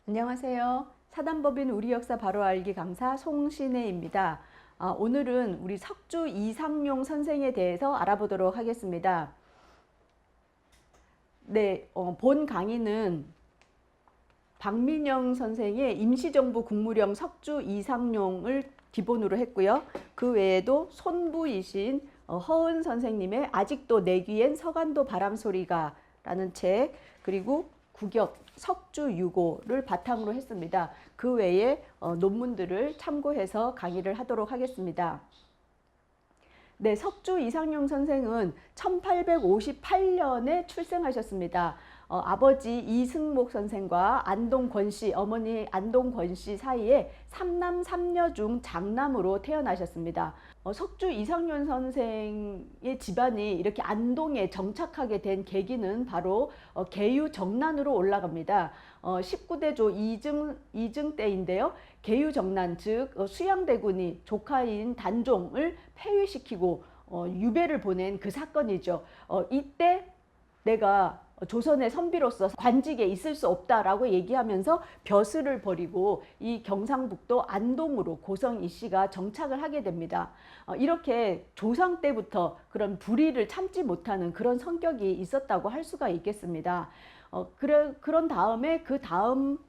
안녕하세요. 사단법인 우리 역사 바로 알기 강사 송신혜입니다. 오늘은 우리 석주 이상용 선생에 대해서 알아보도록 하겠습니다. 네, 본 강의는 박민영 선생의 임시정부 국무령 석주 이상용을 기본으로 했고요. 그 외에도 손부이신 허은 선생님의 아직도 내 귀엔 서간도 바람소리가 라는 책, 그리고 국역 석주유고를 바탕으로 했습니다. 그 외에 논문들을 참고해서 강의를 하도록 하겠습니다. 네, 석주 이상용 선생은 1858년에 출생하셨습니다. 아버지 이승목 선생과 안동권 씨, 어머니 안동권 씨 사이에 3남 3녀 중 장남으로 태어나셨습니다. 석주 이상용 선생의 집안이 이렇게 안동에 정착하게 된 계기는 바로 계유정난으로 올라갑니다. 19대 조 2증 때인데요. 계유정난, 즉 수양대군이 조카인 단종을 폐위시키고 유배를 보낸 그 사건이죠. 이때 내가 조선의 선비로서 관직에 있을 수 없다라고 얘기하면서 벼슬을 버리고 이 경상북도 안동으로 고성 이 씨가 정착을 하게 됩니다. 이렇게 조상 때부터 그런 불의를 참지 못하는 그런 성격이 있었다고 할 수가 있겠습니다. 그런 다음에 그 다음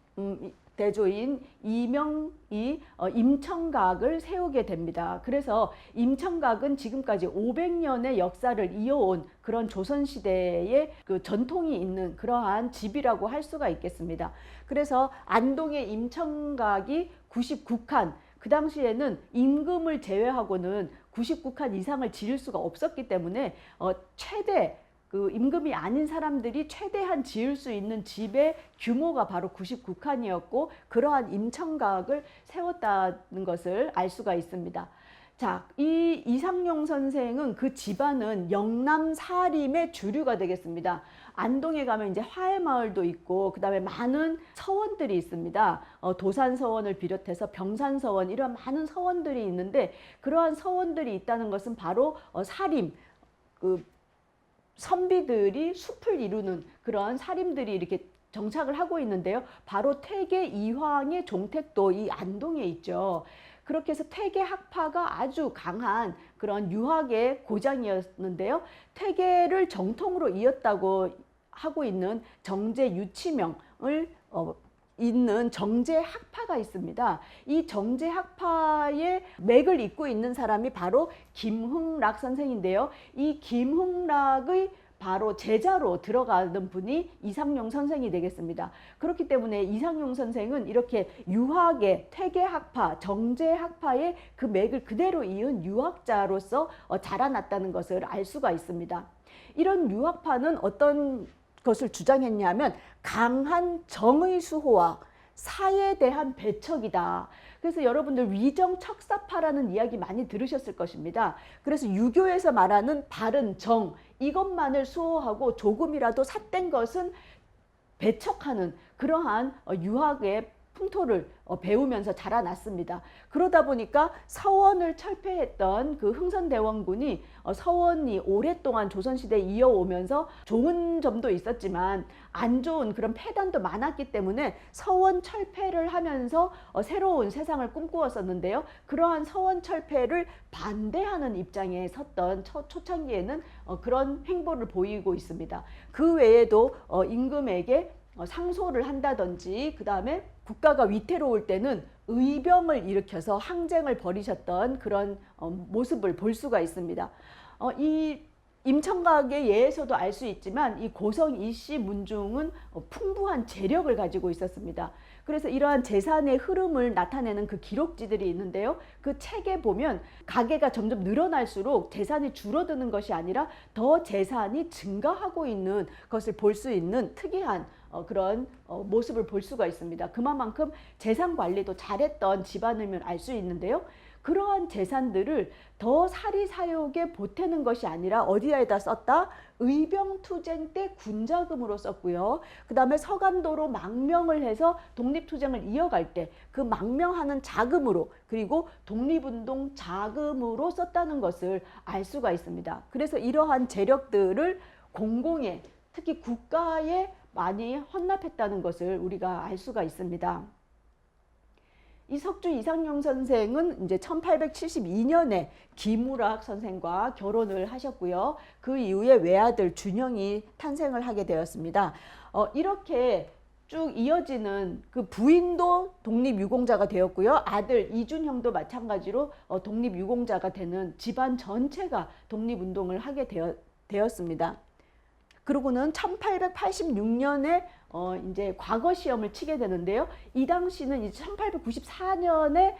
대조인 이명이 임청각을 세우게 됩니다. 그래서 임청각은 지금까지 500년의 역사를 이어온 그런 조선시대의 그 전통이 있는 그러한 집이라고 할 수가 있겠습니다. 그래서 안동의 임청각이 99칸, 그 당시에는 임금을 제외하고는 99칸 이상을 지을 수가 없었기 때문에 최대 그 임금이 아닌 사람들이 최대한 지을 수 있는 집의 규모가 바로 99칸이었고 그러한 임청각을 세웠다는 것을 알 수가 있습니다. 자, 이 이상용 선생은 그 집안은 영남 사림의 주류가 되겠습니다. 안동에 가면 이제 화해마을도 있고 그 다음에 많은 서원들이 있습니다. 도산서원을 비롯해서 병산서원, 이런 많은 서원들이 있는데 그러한 서원들이 있다는 것은 바로 사림, 선비들이 숲을 이루는 그런 사림들이 이렇게 정착을 하고 있는데요. 바로 퇴계 이황의 종택도 이 안동에 있죠. 그렇게 해서 퇴계 학파가 아주 강한 그런 유학의 고장이었는데요. 퇴계를 정통으로 이었다고 하고 있는 정제 유치명을 있는 정제학파가 있습니다. 이 정제학파의 맥을 잇고 있는 사람이 바로 김흥락 선생인데요. 이 김흥락의 바로 제자로 들어가는 분이 이상용 선생이 되겠습니다. 그렇기 때문에 이상용 선생은 이렇게 유학의 퇴계학파, 정제학파의 그 맥을 그대로 이은 유학자로서 자라났다는 것을 알 수가 있습니다. 이런 유학파는 어떤 것을 주장했냐면 강한 정의 수호와 사에 대한 배척이다. 그래서 여러분들 위정척사파라는 이야기 많이 들으셨을 것입니다. 그래서 유교에서 말하는 바른 정, 이것만을 수호하고 조금이라도 삿된 것은 배척하는 그러한 유학의 풍토를 배우면서 자라났습니다. 그러다 보니까 서원을 철폐했던 그 흥선대원군이 서원이 오랫동안 조선시대에 이어오면서 좋은 점도 있었지만 안 좋은 그런 폐단도 많았기 때문에 서원 철폐를 하면서 새로운 세상을 꿈꾸었었는데요. 그러한 서원 철폐를 반대하는 입장에 섰던 초창기에는 그런 행보를 보이고 있습니다. 그 외에도 임금에게 상소를 한다든지 그 다음에 국가가 위태로울 때는 의병을 일으켜서 항쟁을 벌이셨던 그런 모습을 볼 수가 있습니다. 이 임청각의 예에서도 알 수 있지만 이 고성 이씨 문중은 풍부한 재력을 가지고 있었습니다. 그래서 이러한 재산의 흐름을 나타내는 그 기록지들이 있는데요. 그 책에 보면 가계가 점점 늘어날수록 재산이 줄어드는 것이 아니라 더 재산이 증가하고 있는 것을 볼 수 있는 특이한 그런 모습을 볼 수가 있습니다. 그만큼 재산 관리도 잘했던 집안임을 알 수 있는데요. 그러한 재산들을 더 사리사욕에 보태는 것이 아니라 어디에다 썼다? 의병투쟁 때 군자금으로 썼고요. 그 다음에 서간도로 망명을 해서 독립투쟁을 이어갈 때 그 망명하는 자금으로, 그리고 독립운동 자금으로 썼다는 것을 알 수가 있습니다. 그래서 이러한 재력들을 공공의, 특히 국가의 많이 헌납했다는 것을 우리가 알 수가 있습니다. 이 석주 이상용 선생은 이제 1872년에 김우락 선생과 결혼을 하셨고요. 그 이후에 외아들 준영이 탄생을 하게 되었습니다. 이렇게 쭉 이어지는 그 부인도 독립유공자가 되었고요. 아들 이준형도 마찬가지로 독립유공자가 되는 집안 전체가 독립운동을 하게 되었습니다. 그러고는 1886년에 이제 과거 시험을 치게 되는데요. 이 당시는 이제 1894년에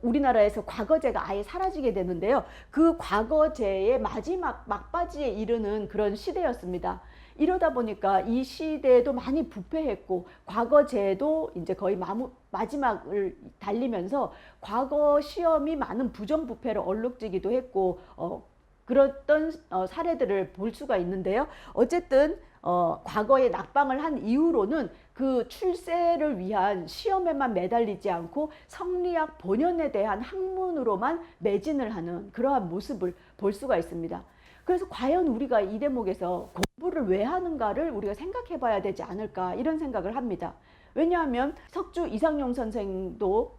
우리나라에서 과거제가 아예 사라지게 되는데요. 그 과거제의 마지막 막바지에 이르는 그런 시대였습니다. 이러다 보니까 이 시대에도 많이 부패했고 과거제도 이제 거의 마지막을 달리면서 과거 시험이 많은 부정부패로 얼룩지기도 했고 그랬던 사례들을 볼 수가 있는데요. 어쨌든 과거에 낙방을 한 이후로는 그 출세를 위한 시험에만 매달리지 않고 성리학 본연에 대한 학문으로만 매진을 하는 그러한 모습을 볼 수가 있습니다. 그래서 과연 우리가 이 대목에서 공부를 왜 하는가를 우리가 생각해 봐야 되지 않을까 이런 생각을 합니다. 왜냐하면 석주 이상용 선생도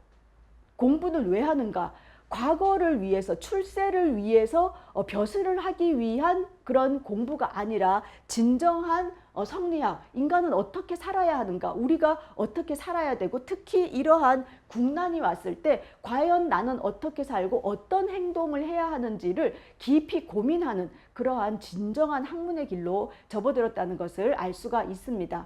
공부는 왜 하는가? 과거를 위해서, 출세를 위해서 벼슬을 하기 위한 그런 공부가 아니라 진정한 성리학, 인간은 어떻게 살아야 하는가, 우리가 어떻게 살아야 되고 특히 이러한 국난이 왔을 때 과연 나는 어떻게 살고 어떤 행동을 해야 하는지를 깊이 고민하는 그러한 진정한 학문의 길로 접어들었다는 것을 알 수가 있습니다.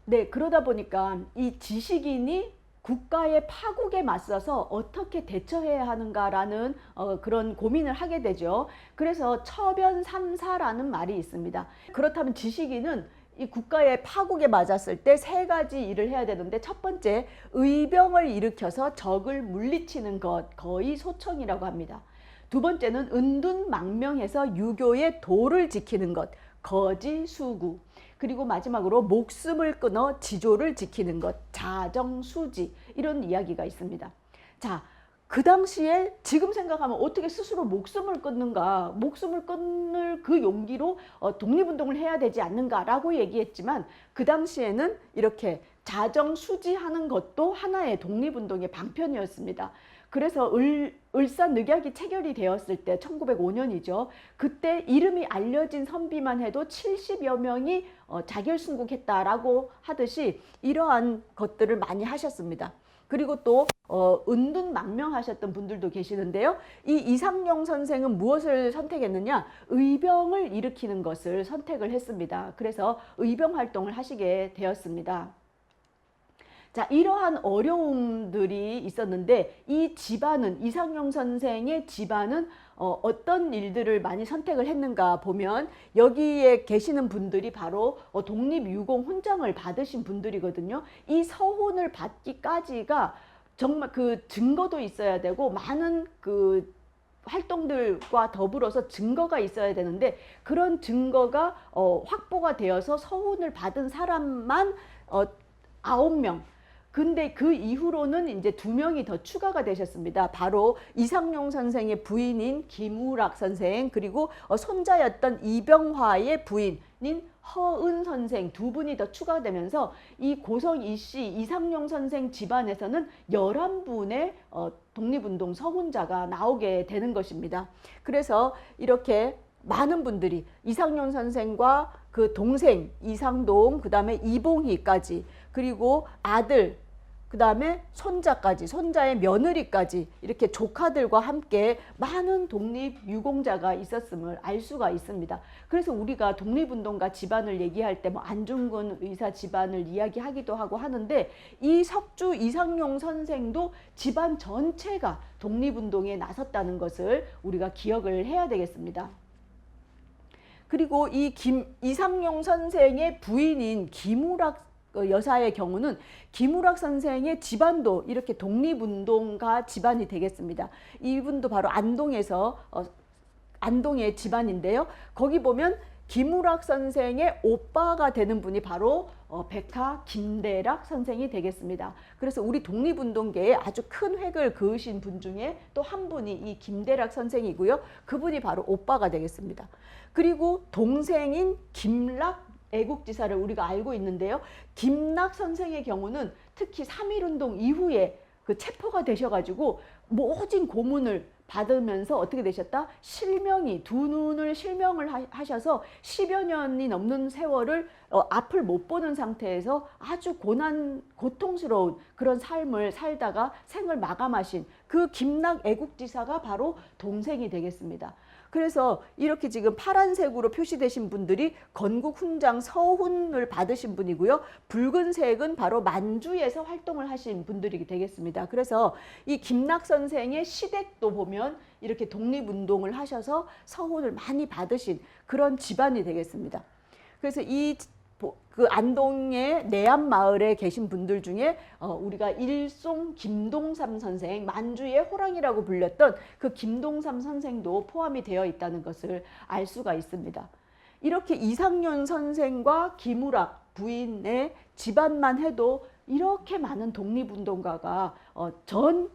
네, 그러다 보니까 이 지식인이 국가의 파국에 맞서서 어떻게 대처해야 하는가라는 그런 고민을 하게 되죠. 그래서 처변삼사라는 말이 있습니다. 그렇다면 지식인은 이 국가의 파국에 맞았을 때 세 가지 일을 해야 되는데, 첫 번째, 의병을 일으켜서 적을 물리치는 것, 거의 소청이라고 합니다. 두 번째는 은둔망명해서 유교의 도를 지키는 것, 거지수구. 그리고 마지막으로 목숨을 끊어 지조를 지키는 것, 자정수지, 이런 이야기가 있습니다. 자, 그 당시에 지금 생각하면 어떻게 스스로 목숨을 끊는가, 목숨을 끊을 그 용기로 독립운동을 해야 되지 않는가라고 얘기했지만, 그 당시에는 이렇게 자정수지하는 것도 하나의 독립운동의 방편이었습니다. 그래서 을사늑약이 체결이 되었을 때 1905년이죠. 그때 이름이 알려진 선비만 해도 70여 명이 자결순국했다라고 하듯이 이러한 것들을 많이 하셨습니다. 그리고 또 은둔망명하셨던 분들도 계시는데요. 이 이상용 선생은 무엇을 선택했느냐? 의병을 일으키는 것을 선택을 했습니다. 그래서 의병 활동을 하시게 되었습니다. 자, 이러한 어려움들이 있었는데 이 집안은, 이상용 선생의 집안은 어떤 일들을 많이 선택을 했는가 보면, 여기에 계시는 분들이 바로 독립유공 훈장을 받으신 분들이거든요. 이 서훈을 받기까지가 정말 그 증거도 있어야 되고 많은 그 활동들과 더불어서 증거가 있어야 되는데, 그런 증거가 확보가 되어서 서훈을 받은 사람만 9명. 근데 그 이후로는 이제 2명이 더 추가가 되셨습니다. 바로 이상용 선생의 부인인 김우락 선생, 그리고 손자였던 이병화의 부인인 허은 선생, 2분이 더 추가되면서 이 고성 이씨 이상용 선생 집안에서는 11분의 독립운동 서훈자가 나오게 되는 것입니다. 그래서 이렇게 많은 분들이 이상용 선생과 그 동생 이상동, 그 다음에 이봉희까지, 그리고 아들, 그 다음에 손자까지, 손자의 며느리까지, 이렇게 조카들과 함께 많은 독립유공자가 있었음을 알 수가 있습니다. 그래서 우리가 독립운동가 집안을 얘기할 때 뭐 안중근 의사 집안을 이야기하기도 하고 하는데, 이 석주 이상용 선생도 집안 전체가 독립운동에 나섰다는 것을 우리가 기억을 해야 되겠습니다. 그리고 이 이상용 선생의 부인인 김우락 여사의 경우는 김우락 선생의 집안도 이렇게 독립운동가 집안이 되겠습니다. 이분도 바로 안동에서 안동의 집안인데요. 거기 보면 김우락 선생의 오빠가 되는 분이 바로 백하 김대락 선생이 되겠습니다. 그래서 우리 독립운동계에 아주 큰 획을 그으신 분 중에 또 한 분이 이 김대락 선생이고요. 그분이 바로 오빠가 되겠습니다. 그리고 동생인 김락 애국지사를 우리가 알고 있는데요. 김낙 선생의 경우는 특히 3.1운동 이후에 그 체포가 되셔가지고 모진 고문을 받으면서 어떻게 되셨다? 실명이, 두 눈을 실명을 하셔서 10여 년이 넘는 세월을 앞을 못 보는 상태에서 아주 고통스러운 그런 삶을 살다가 생을 마감하신 그 김낙 애국지사가 바로 동생이 되겠습니다. 그래서 이렇게 지금 파란색으로 표시되신 분들이 건국 훈장 서훈을 받으신 분이고요. 붉은색은 바로 만주에서 활동을 하신 분들이 되겠습니다. 그래서 이 김낙 선생의 시댁도 보면 이렇게 독립운동을 하셔서 서훈을 많이 받으신 그런 집안이 되겠습니다. 그래서 그 안동의 내암마을에 계신 분들 중에 우리가 일송 김동삼 선생, 만주의 호랑이라고 불렸던 그 김동삼 선생도 포함이 되어 있다는 것을 알 수가 있습니다. 이렇게 이상윤 선생과 김우락 부인의 집안만 해도 이렇게 많은 독립운동가가 전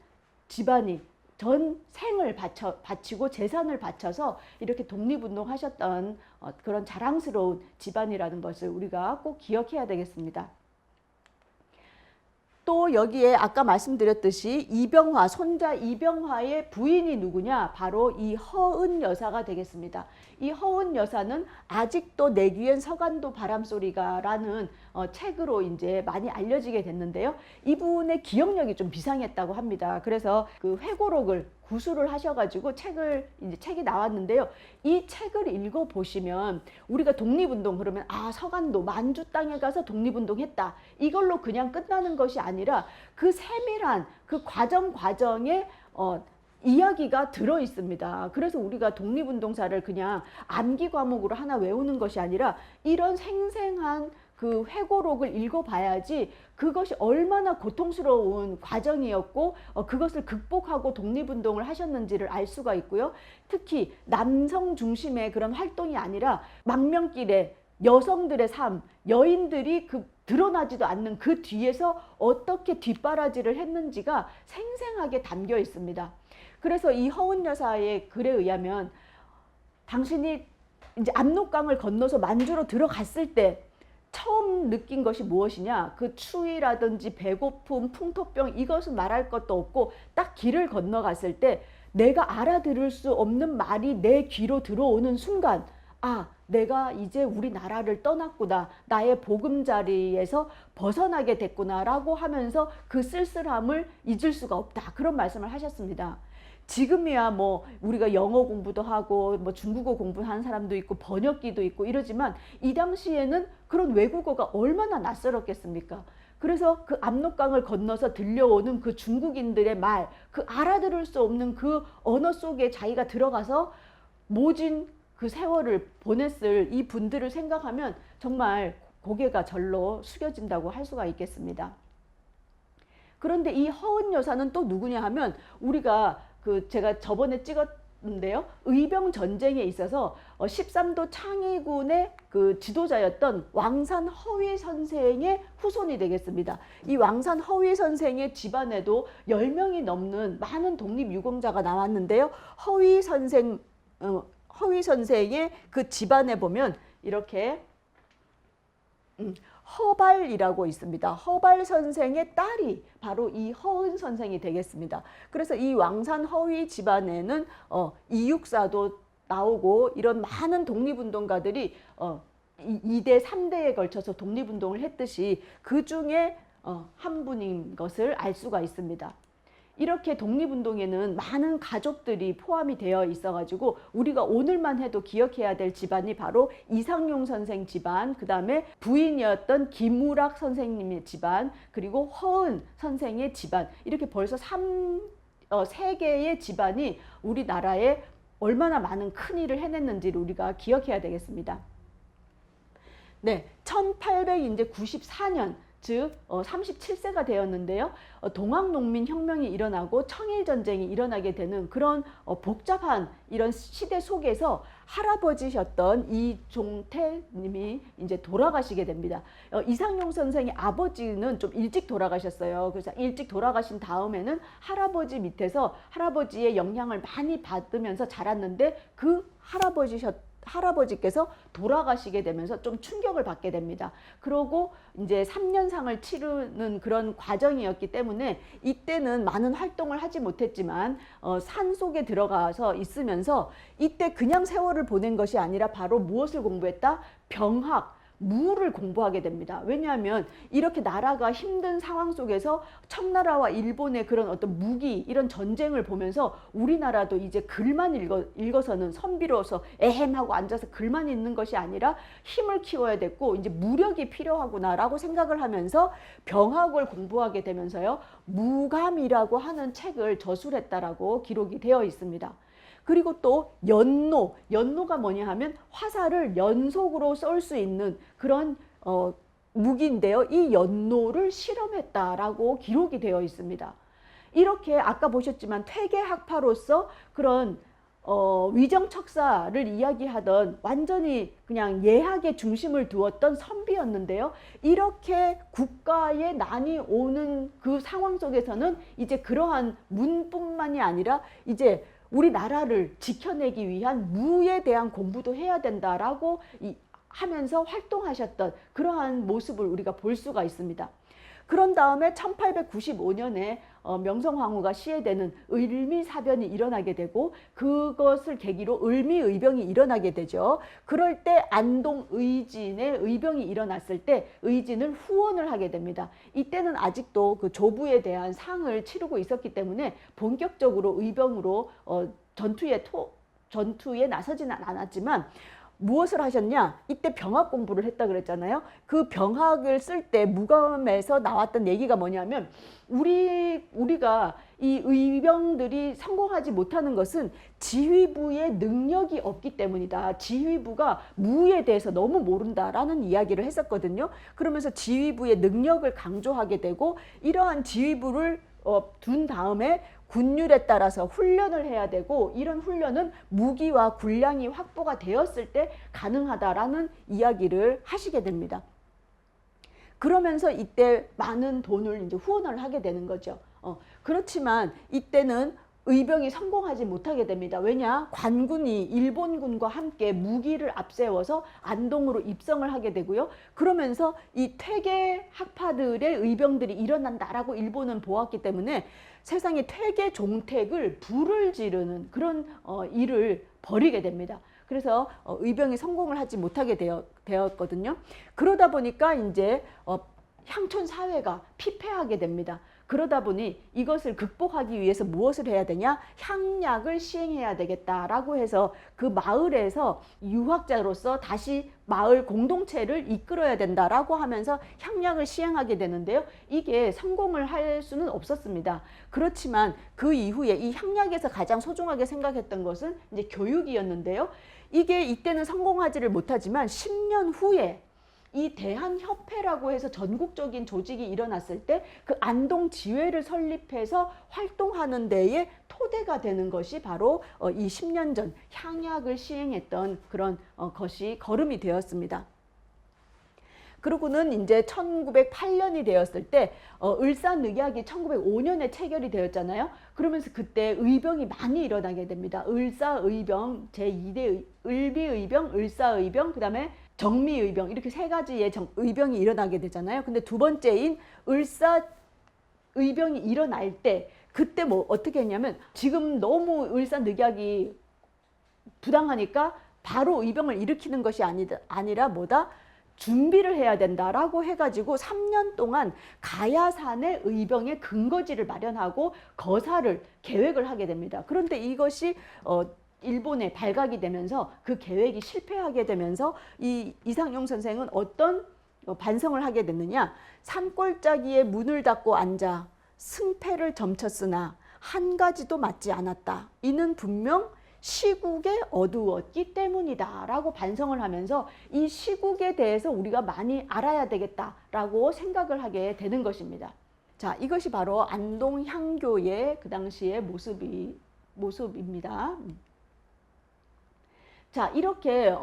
집안이 전 생을 바치고 재산을 바쳐서 이렇게 독립운동 하셨던 그런 자랑스러운 집안이라는 것을 우리가 꼭 기억해야 되겠습니다. 또 여기에 아까 말씀드렸듯이 이병화, 손자 이병화의 부인이 누구냐? 바로 이 허은 여사가 되겠습니다. 이 허은 여사는 아직도 내 귀엔 서간도 바람소리가 라는 책으로 이제 많이 알려지게 됐는데요. 이분의 기억력이 좀 비상했다고 합니다. 그래서 그 회고록을 구술을 하셔가지고 책이 나왔는데요. 이 책을 읽어보시면 우리가 독립운동 그러면 서간도 만주 땅에 가서 독립운동 했다. 이걸로 그냥 끝나는 것이 아니라 그 세밀한 그 과정에 이야기가 들어 있습니다. 그래서 우리가 독립운동사를 그냥 암기 과목으로 하나 외우는 것이 아니라 이런 생생한 그 회고록을 읽어봐야지 그것이 얼마나 고통스러운 과정이었고 그것을 극복하고 독립운동을 하셨는지를 알 수가 있고요. 특히 남성 중심의 그런 활동이 아니라 망명길에 여성들의 삶, 여인들이 드러나지도 않는 그 뒤에서 어떻게 뒷바라지를 했는지가 생생하게 담겨 있습니다. 그래서 이 허은 여사의 글에 의하면 당신이 이제 압록강을 건너서 만주로 들어갔을 때 처음 느낀 것이 무엇이냐? 그 추위라든지 배고픔, 풍토병 이것은 말할 것도 없고 딱 길을 건너갔을 때 내가 알아들을 수 없는 말이 내 귀로 들어오는 순간 내가 이제 우리나라를 떠났구나. 나의 보금자리에서 벗어나게 됐구나 라고 하면서 그 쓸쓸함을 잊을 수가 없다. 그런 말씀을 하셨습니다. 지금이야 우리가 영어 공부도 하고 중국어 공부하는 사람도 있고 번역기도 있고 이러지만 이 당시에는 그런 외국어가 얼마나 낯설었겠습니까? 그래서 그 압록강을 건너서 들려오는 그 중국인들의 말, 그 알아들을 수 없는 그 언어 속에 자기가 들어가서 모진 그 세월을 보냈을 이 분들을 생각하면 정말 고개가 절로 숙여진다고 할 수가 있겠습니다. 그런데 이 허은 여사는 또 누구냐 하면 우리가 제가 저번에 찍었는데요. 의병 전쟁에 있어서 13도 창의군의 그 지도자였던 왕산 허위 선생의 후손이 되겠습니다. 이 왕산 허위 선생의 집안에도 10명이 넘는 많은 독립유공자가 나왔는데요. 허위 선생의 그 집안에 보면 이렇게 허발이라고 있습니다. 허발 선생의 딸이 바로 이 허은 선생이 되겠습니다. 그래서 이 왕산 허위 집안에는 이육사도 나오고 이런 많은 독립운동가들이 2대, 3대에 걸쳐서 독립운동을 했듯이 그 중에 한 분인 것을 알 수가 있습니다. 이렇게 독립운동에는 많은 가족들이 포함이 되어 있어가지고 우리가 오늘만 해도 기억해야 될 집안이 바로 이상용 선생 집안, 그 다음에 부인이었던 김우락 선생님의 집안, 그리고 허은 선생의 집안, 이렇게 벌써 3개의 집안이 우리나라에 얼마나 많은 큰 일을 해냈는지를 우리가 기억해야 되겠습니다. 네, 1894년 즉 37세가 되었는데요. 동학농민혁명이 일어나고 청일전쟁이 일어나게 되는 그런 복잡한 이런 시대 속에서 할아버지셨던 이종태님이 이제 돌아가시게 됩니다. 이상용 선생의 아버지는 좀 일찍 돌아가셨어요. 그래서 일찍 돌아가신 다음에는 할아버지 밑에서 할아버지의 영향을 많이 받으면서 자랐는데 그 할아버지셨던 할아버지께서 돌아가시게 되면서 좀 충격을 받게 됩니다. 그러고 이제 3년상을 치르는 그런 과정이었기 때문에 이때는 많은 활동을 하지 못했지만 산 속에 들어가서 있으면서 이때 그냥 세월을 보낸 것이 아니라 바로 무엇을 공부했다? 병학, 무를 공부하게 됩니다. 왜냐하면 이렇게 나라가 힘든 상황 속에서 청나라와 일본의 그런 어떤 무기 이런 전쟁을 보면서 우리나라도 이제 글만 읽어서는 선비로서 에헴하고 앉아서 글만 읽는 것이 아니라 힘을 키워야 됐고 이제 무력이 필요하구나라고 생각을 하면서 병학을 공부하게 되면서요, 무감이라고 하는 책을 저술했다라고 기록이 되어 있습니다. 그리고 또 연노가 뭐냐 하면 화살을 연속으로 쏠 수 있는 그런 무기인데요. 이 연노를 실험했다라고 기록이 되어 있습니다. 이렇게 아까 보셨지만 퇴계학파로서 그런 위정척사를 이야기하던 완전히 그냥 예학에 중심을 두었던 선비였는데요. 이렇게 국가에 난이 오는 그 상황 속에서는 이제 그러한 문뿐만이 아니라 이제 우리나라를 지켜내기 위한 무에 대한 공부도 해야 된다라고 하면서 활동하셨던 그러한 모습을 우리가 볼 수가 있습니다. 그런 다음에 1895년에 명성황후가 시해되는 을미사변이 일어나게 되고 그것을 계기로 을미의병이 일어나게 되죠. 그럴 때 안동의진의 의병이 일어났을 때 의진을 후원을 하게 됩니다. 이때는 아직도 그 조부에 대한 상을 치르고 있었기 때문에 본격적으로 의병으로 전투에 나서지는 않았지만 무엇을 하셨냐? 이때 병학 공부를 했다 그랬잖아요. 그 병학을 쓸 때 무감에서 나왔던 얘기가 뭐냐면 우리가 이 의병들이 성공하지 못하는 것은 지휘부의 능력이 없기 때문이다. 지휘부가 무에 대해서 너무 모른다라는 이야기를 했었거든요. 그러면서 지휘부의 능력을 강조하게 되고 이러한 지휘부를 둔 다음에 군율에 따라서 훈련을 해야 되고 이런 훈련은 무기와 군량이 확보가 되었을 때 가능하다라는 이야기를 하시게 됩니다. 그러면서 이때 많은 돈을 이제 후원을 하게 되는 거죠. 그렇지만 이때는 의병이 성공하지 못하게 됩니다. 왜냐? 관군이 일본군과 함께 무기를 앞세워서 안동으로 입성을 하게 되고요. 그러면서 이 퇴계 학파들의 의병들이 일어난다라고 일본은 보았기 때문에 세상에 퇴계 종택을 불을 지르는 그런 일을 벌이게 됩니다. 그래서 의병이 성공을 하지 못하게 되었거든요. 그러다 보니까 이제 향촌 사회가 피폐하게 됩니다. 그러다 보니 이것을 극복하기 위해서 무엇을 해야 되냐? 향약을 시행해야 되겠다라고 해서 그 마을에서 유학자로서 다시 마을 공동체를 이끌어야 된다라고 하면서 향약을 시행하게 되는데요. 이게 성공을 할 수는 없었습니다. 그렇지만 그 이후에 이 향약에서 가장 소중하게 생각했던 것은 이제 교육이었는데요. 이게 이때는 성공하지를 못하지만 10년 후에 이 대한협회라고 해서 전국적인 조직이 일어났을 때 그 안동지회를 설립해서 활동하는 데에 토대가 되는 것이 바로 이 10년 전 향약을 시행했던 그런 것이 거름이 되었습니다. 그러고는 이제 1908년이 되었을 때 을사늑약이 1905년에 체결이 되었잖아요. 그러면서 그때 의병이 많이 일어나게 됩니다. 을사의병, 제2대 을비의병, 을사의병, 그 다음에 정미의병 이렇게 세 가지의 의병이 일어나게 되잖아요. 근데 두 번째인 을사의병이 일어날 때 그때 뭐 어떻게 했냐면 지금 너무 을사늑약이 부당하니까 바로 의병을 일으키는 것이 아니라 뭐다? 준비를 해야 된다라고 해가지고 3년 동안 가야산에 의병의 근거지를 마련하고 거사를 계획을 하게 됩니다. 그런데 이것이 일본에 발각이 되면서 그 계획이 실패하게 되면서 이 이상용 선생은 어떤 반성을 하게 됐느냐? 산골짜기에 문을 닫고 앉아 승패를 점쳤으나 한 가지도 맞지 않았다. 이는 분명 시국에 어두웠기 때문이다 라고 반성을 하면서 이 시국에 대해서 우리가 많이 알아야 되겠다라고 생각을 하게 되는 것입니다. 자, 이것이 바로 안동향교의 그 당시의 모습입니다. 자, 이렇게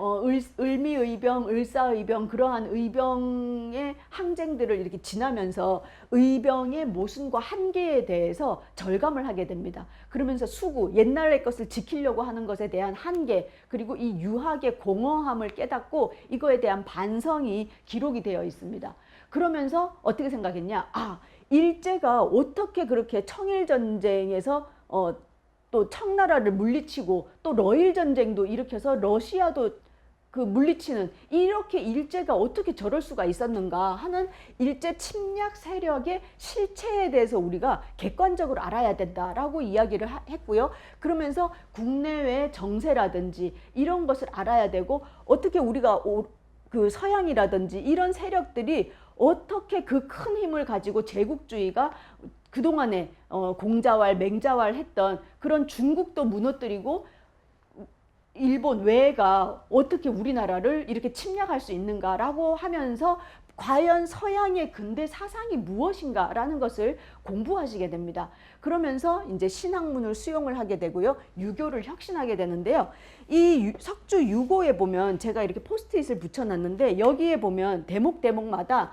을미의병, 을사의병, 그러한 의병의 항쟁들을 이렇게 지나면서 의병의 모순과 한계에 대해서 절감을 하게 됩니다. 그러면서 수구, 옛날의 것을 지키려고 하는 것에 대한 한계, 그리고 이 유학의 공허함을 깨닫고 이거에 대한 반성이 기록이 되어 있습니다. 그러면서 어떻게 생각했냐? 아, 일제가 어떻게 그렇게 청일전쟁에서 또 청나라를 물리치고 또 러일 전쟁도 일으켜서 러시아도 그 물리치는, 이렇게 일제가 어떻게 저럴 수가 있었는가 하는 일제 침략 세력의 실체에 대해서 우리가 객관적으로 알아야 된다라고 이야기를 했고요. 그러면서 국내외 정세라든지 이런 것을 알아야 되고, 어떻게 우리가 그 서양이라든지 이런 세력들이 어떻게 그 큰 힘을 가지고 제국주의가 그동안에 공자왈, 맹자왈 했던 그런 중국도 무너뜨리고 일본 외가 어떻게 우리나라를 이렇게 침략할 수 있는가라고 하면서 과연 서양의 근대 사상이 무엇인가라는 것을 공부하시게 됩니다. 그러면서 이제 신학문을 수용을 하게 되고요. 유교를 혁신하게 되는데요. 이 석주 6호에 보면 제가 이렇게 포스트잇을 붙여놨는데, 여기에 보면 대목마다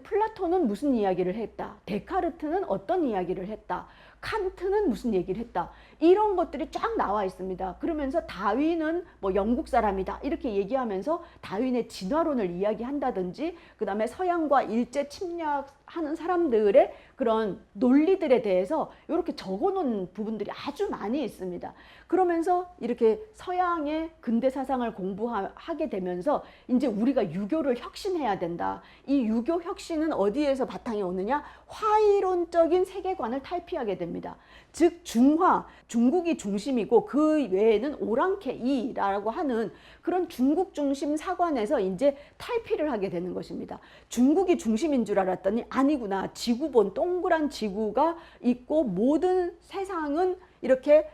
플라톤은 무슨 이야기를 했다, 데카르트는 어떤 이야기를 했다, 칸트는 무슨 얘기를 했다, 이런 것들이 쫙 나와 있습니다. 그러면서 다윈은 뭐 영국 사람이다 이렇게 얘기하면서 다윈의 진화론을 이야기한다든지, 그 다음에 서양과 일제 침략하는 사람들의 그런 논리들에 대해서 이렇게 적어놓은 부분들이 아주 많이 있습니다. 그러면서 이렇게 서양의 근대 사상을 공부하게 되면서 이제 우리가 유교를 혁신해야 된다. 이 유교 혁신은 어디에서 바탕이 오느냐? 화이론적인 세계관을 탈피하게 됩니다. 즉 중화, 중국이 중심이고 그 외에는 오랑캐이라고 하는 그런 중국 중심 사관에서 이제 탈피를 하게 되는 것입니다. 중국이 중심인 줄 알았더니 아니구나. 지구본 동그란 지구가 있고 모든 세상은 이렇게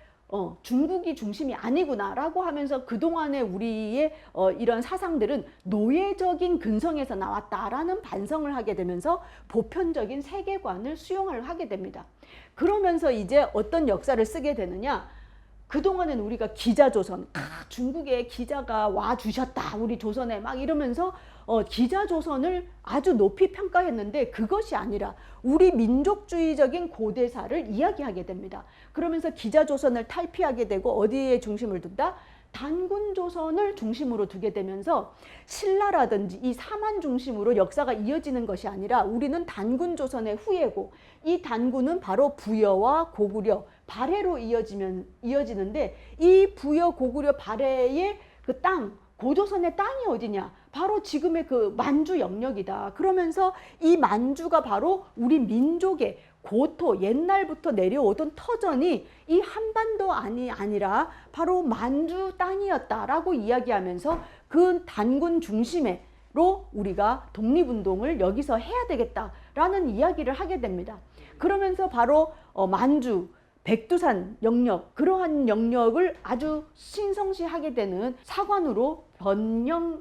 중국이 중심이 아니구나 라고 하면서 그동안의 우리의 이런 사상들은 노예적인 근성에서 나왔다라는 반성을 하게 되면서 보편적인 세계관을 수용을 하게 됩니다. 그러면서 이제 어떤 역사를 쓰게 되느냐? 그동안은 우리가 기자조선, 중국의 기자가 와주셨다 우리 조선에 막 이러면서 기자조선을 아주 높이 평가했는데, 그것이 아니라 우리 민족주의적인 고대사를 이야기하게 됩니다. 그러면서 기자조선을 탈피하게 되고 어디에 중심을 둔다? 단군조선을 중심으로 두게 되면서 신라라든지 이 사만 중심으로 역사가 이어지는 것이 아니라 우리는 단군조선의 후예고, 이 단군은 바로 부여와 고구려, 발해로 이어지는데, 이 부여, 고구려, 발해의 그 땅, 고조선의 땅이 어디냐? 바로 지금의 그 만주 영역이다. 그러면서 이 만주가 바로 우리 민족의 고토, 옛날부터 내려오던 터전이 이 한반도 아니라 바로 만주 땅이었다라고 이야기하면서 그 단군 중심으로 우리가 독립운동을 여기서 해야 되겠다라는 이야기를 하게 됩니다. 그러면서 바로 만주, 백두산 영역, 그러한 영역을 아주 신성시하게 되는 사관으로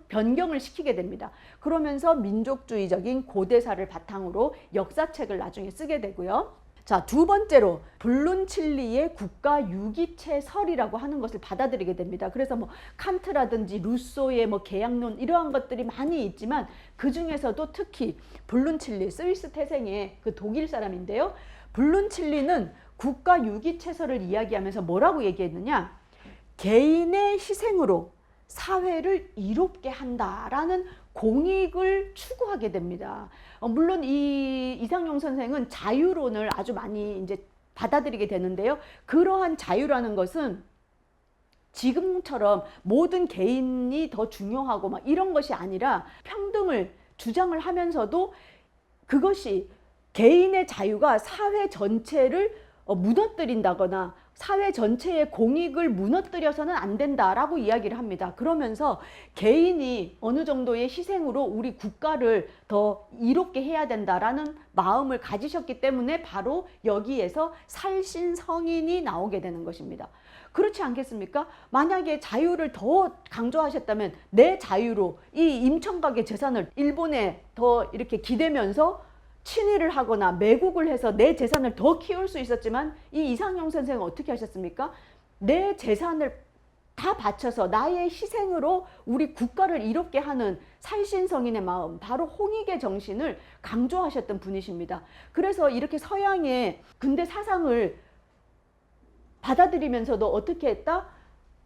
변경을 시키게 됩니다. 그러면서 민족주의적인 고대사를 바탕으로 역사책을 나중에 쓰게 되고요. 자, 두 번째로 블룬칠리의 국가 유기체설이라고 하는 것을 받아들이게 됩니다. 그래서 뭐 칸트라든지 루소의 뭐 계약론 이러한 것들이 많이 있지만, 그 중에서도 특히 블룬칠리, 스위스 태생의 그 독일 사람인데요. 블룬칠리는 국가 유기체설을 이야기하면서 뭐라고 얘기했느냐? 개인의 희생으로 사회를 이롭게 한다라는 공익을 추구하게 됩니다. 물론 이 이상용 선생은 자유론을 아주 많이 이제 받아들이게 되는데요. 그러한 자유라는 것은 지금처럼 모든 개인이 더 중요하고 막 이런 것이 아니라 평등을 주장을 하면서도 그것이 개인의 자유가 사회 전체를 무너뜨린다거나 사회 전체의 공익을 무너뜨려서는 안 된다라고 이야기를 합니다. 그러면서 개인이 어느 정도의 희생으로 우리 국가를 더 이롭게 해야 된다라는 마음을 가지셨기 때문에 바로 여기에서 살신성인이 나오게 되는 것입니다. 그렇지 않겠습니까? 만약에 자유를 더 강조하셨다면 내 자유로 이 임청각의 재산을 일본에 더 이렇게 기대면서 친일을 하거나 매국을 해서 내 재산을 더 키울 수 있었지만, 이 이상용 선생은 어떻게 하셨습니까? 내 재산을 다 바쳐서 나의 희생으로 우리 국가를 이롭게 하는 살신성인의 마음, 바로 홍익의 정신을 강조하셨던 분이십니다. 그래서 이렇게 서양의 근대 사상을 받아들이면서도 어떻게 했다?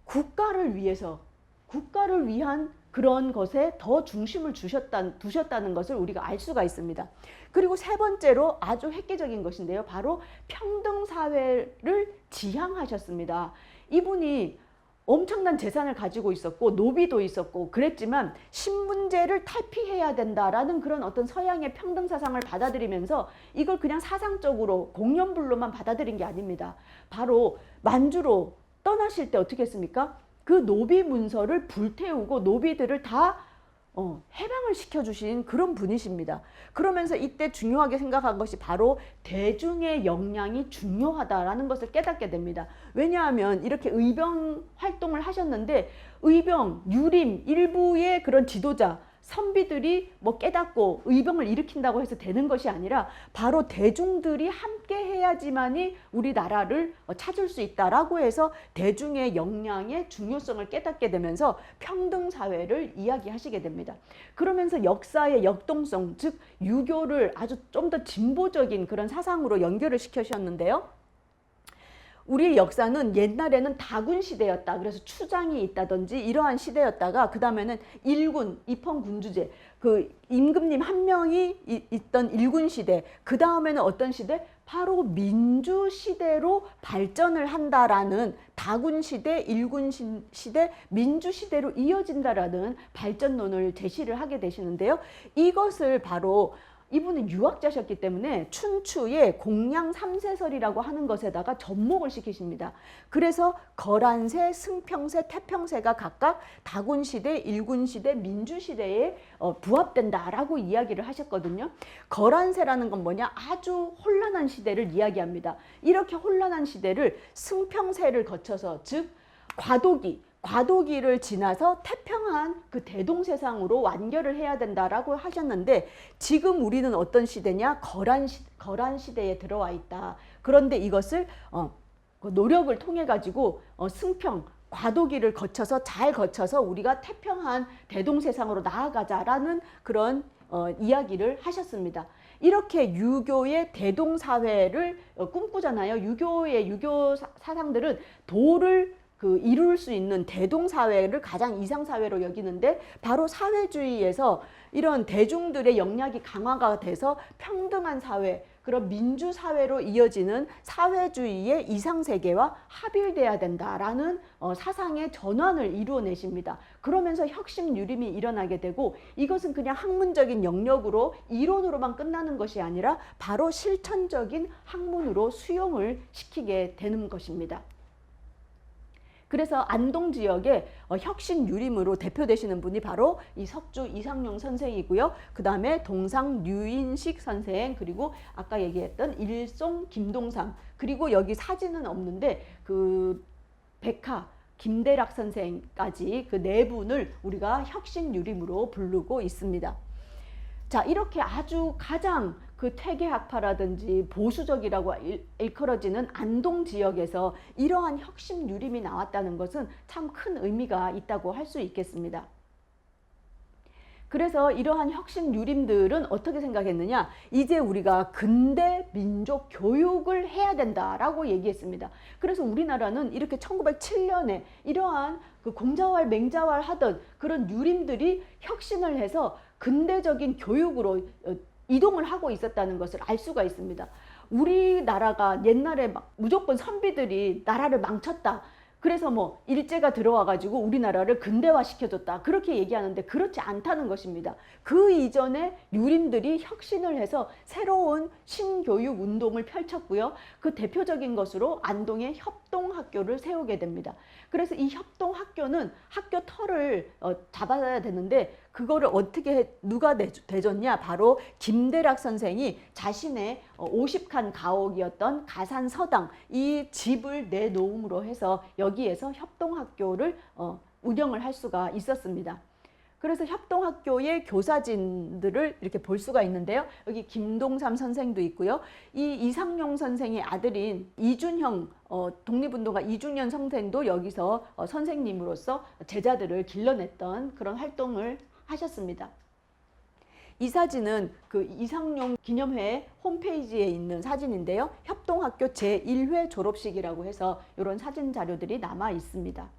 국가를 위해서, 국가를 위한 그런 것에 더 중심을 두셨다는 것을 우리가 알 수가 있습니다. 그리고 세 번째로 아주 획기적인 것인데요. 바로 평등사회를 지향하셨습니다. 이분이 엄청난 재산을 가지고 있었고 노비도 있었고 그랬지만 신문제를 탈피해야 된다라는 그런 어떤 서양의 평등 사상을 받아들이면서 이걸 그냥 사상적으로 공연불로만 받아들인 게 아닙니다. 바로 만주로 떠나실 때 어떻게 했습니까? 그 노비 문서를 불태우고 노비들을 다 해방을 시켜주신 그런 분이십니다. 그러면서 이때 중요하게 생각한 것이 바로 대중의 역량이 중요하다라는 것을 깨닫게 됩니다. 왜냐하면 이렇게 의병 활동을 하셨는데 의병, 유림, 일부의 그런 지도자, 선비들이 뭐 깨닫고 의병을 일으킨다고 해서 되는 것이 아니라 바로 대중들이 함께 해야지만이 우리나라를 찾을 수 있다라고 해서 대중의 역량의 중요성을 깨닫게 되면서 평등사회를 이야기하시게 됩니다. 그러면서 역사의 역동성, 즉 유교를 아주 좀 더 진보적인 그런 사상으로 연결을 시키셨는데요. 우리의 역사는 옛날에는 다군 시대였다. 그래서 추장이 있다든지 이러한 시대였다가 그 다음에는 일군, 입헌군주제, 그 임금님 한 명이 있던 일군 시대, 그 다음에는 어떤 시대? 바로 민주 시대로 발전을 한다라는 다군 시대, 일군 시대, 민주 시대로 이어진다라는 발전론을 제시를 하게 되시는데요. 이것을 바로 이분은 유학자셨기 때문에 춘추의 공량 3세설이라고 하는 것에다가 접목을 시키십니다. 그래서 거란세, 승평세, 태평세가 각각 다군시대, 일군시대, 민주시대에 부합된다라고 이야기를 하셨거든요. 거란세라는 건 뭐냐? 아주 혼란한 시대를 이야기합니다. 이렇게 혼란한 시대를 승평세를 거쳐서, 즉 과도기를 지나서 태평한 그 대동세상으로 완결을 해야 된다라고 하셨는데 지금 우리는 어떤 시대냐? 거란 시대에 들어와 있다. 그런데 이것을 노력을 통해 가지고 과도기를 거쳐서 잘 거쳐서 우리가 태평한 대동세상으로 나아가자라는 그런 이야기를 하셨습니다. 이렇게 유교의 대동사회를 꿈꾸잖아요. 유교 사상들은 도를 이룰 수 있는 대동사회를 가장 이상사회로 여기는데 바로 사회주의에서 이런 대중들의 역량이 강화가 돼서 평등한 사회, 그런 민주사회로 이어지는 사회주의의 이상세계와 합일돼야 된다라는 사상의 전환을 이루어내십니다. 그러면서 혁신 유림이 일어나게 되고 이것은 그냥 학문적인 영역으로 이론으로만 끝나는 것이 아니라 바로 실천적인 학문으로 수용을 시키게 되는 것입니다. 그래서 안동 지역의 혁신 유림으로 대표되시는 분이 바로 이 석주 이상용 선생이고요. 그 다음에 동상 류인식 선생, 그리고 아까 얘기했던 일송 김동삼, 그리고 여기 사진은 없는데 그 백하 김대락 선생까지 그 네 분을 우리가 혁신 유림으로 부르고 있습니다. 자, 이렇게 아주 가장 그 퇴계학파라든지 보수적이라고 일컬어지는 안동 지역에서 이러한 혁신 유림이 나왔다는 것은 참 큰 의미가 있다고 할 수 있겠습니다. 그래서 이러한 혁신 유림들은 어떻게 생각했느냐? 이제 우리가 근대 민족 교육을 해야 된다라고 얘기했습니다. 그래서 우리나라는 이렇게 1907년에 이러한 그 공자왈 맹자왈 하던 그런 유림들이 혁신을 해서 근대적인 교육으로 이동을 하고 있었다는 것을 알 수가 있습니다. 우리나라가 옛날에 막 무조건 선비들이 나라를 망쳤다. 그래서 뭐 일제가 들어와 가지고 우리나라를 근대화 시켜줬다. 그렇게 얘기하는데 그렇지 않다는 것입니다. 그 이전에 유림들이 혁신을 해서 새로운 신교육 운동을 펼쳤고요. 그 대표적인 것으로 안동에 협동학교를 세우게 됩니다. 그래서 이 협동학교는 학교 터를 잡아야 되는데 그거를 어떻게 누가 대줬냐? 바로 김대락 선생이 자신의 50칸 가옥이었던 가산서당 이 집을 내놓음으로 해서 여기에서 협동학교를 운영을 할 수가 있었습니다. 그래서 협동학교의 교사진들을 이렇게 볼 수가 있는데요. 여기 김동삼 선생도 있고요. 이 이상용 선생의 아들인 이준형 독립운동가 이준현 선생도 여기서 선생님으로서 제자들을 길러냈던 그런 활동을 하셨습니다. 이 사진은 그 이상용 기념회 홈페이지에 있는 사진인데요. 협동학교 제1회 졸업식이라고 해서 이런 사진 자료들이 남아 있습니다.